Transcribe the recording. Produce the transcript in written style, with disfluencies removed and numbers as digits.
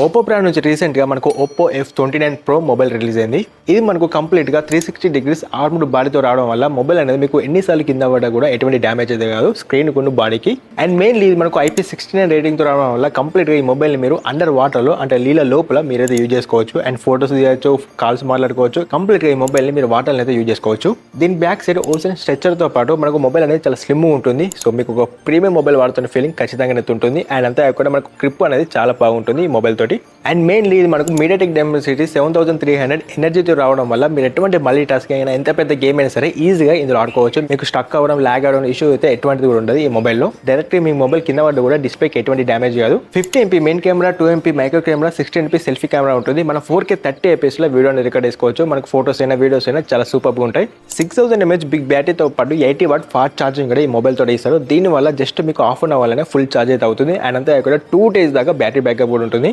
Oppo brand నుంచి రీసెంట్గా మనకు Oppo F29 Pro mobile release అయింది. ఇది మనకు కంప్లీట్గా 360 డిగ్రీస్ ఆర్మ్డ్ బాడీతో రావడం వల్ల మొబైల్ అనేది మీకు ఎన్నిసార్లు కింద పడ్డా కూడా ఎటువంటి డ్యామేజ్ అయితే కాదు స్క్రీన్ కొను బాడీకి. అండ్ మెయిన్లీ ఇది మనకు IP69 రేటింగ్తో రావడం వల్ల కంప్లీట్గా ఈ మొబైల్ని మీరు అండర్ వాటర్లో అంటే నీళ్ళ లోపల మీరైతే యూజ్ చేసుకోవచ్చు. అండ్ ఫోటోస్ తీయచ్చు, కాల్స్ మాట్లాడుకోవచ్చు. కంప్లీట్గా ఈ మొబైల్ని మీరు వాటర్ని అయితే యూజ్ చేసుకోవచ్చు. దీని బ్యాక్ సైడ్ ఓషన్ స్ట్రెచర్తో పాటు మనకు మొబైల్ అనేది చాలా స్లిమ్ ఉంటుంది. సో మీకు ఒక ప్రీమియం మొబైల్ వాడుతున్న ఫీలింగ్ ఖచ్చితంగా ఉంటుంది. అండ్ అంతే కాకుండా మనకు గ్రిప్ అనేది చాలా బాగుంటుంది ఈ మొబైల్ తోటి. అండ్ మెయిన్లీ ఇది మనకు MediaTek Dimensity 7300 ఎనర్జీతో రావడం వల్ల మీరు ఎటువంటి మల్టీ టాస్కింగ్ అయినా ఎంత పెద్ద గేమ్ అయినా సరే ఈజీగా ఇందులో ఆడుకోవచ్చు. మీకు స్టక్ అవ్వడం, లాగ్ అవ్వడం ఇష్యూ అయితే ఎటువంటిది కూడా ఉండదు ఈ మొబైల్లో. డైరెక్ట్ మీ మొబైల్ కింద పడ్డ కూడా డిస్ప్లేకి ఎటువంటి డ్యామేజ్ కాదు. 50MP main camera, 2MP micro camera, 16MP selfie camera ఉంటుంది. మన 4K 30 fps లో వీడియోని రికార్డ్ చేసుకోవచ్చు. మనకు ఫోటోస్ అయినా వీడియోస్ అయినా చాలా సూపర్గా ఉంటాయి. 6000 mAh బిగ్ బ్యాటరీతో పాటు 80W ఫాస్ట్ ఛార్జింగ్ కూడా ఈ మొబైల్ తోటి ఇస్తారు. దీనివల్ల జస్ట్ మీకు హాఫ్ అన్ అవర్లోనే ఫుల్ ఛార్జ్ అయితే అవుతుంది. అండ్ అంతే కాకుండా 2 days దాకా బ్యాటరీ బ్యాకప్ కూడా ఉంటుంది.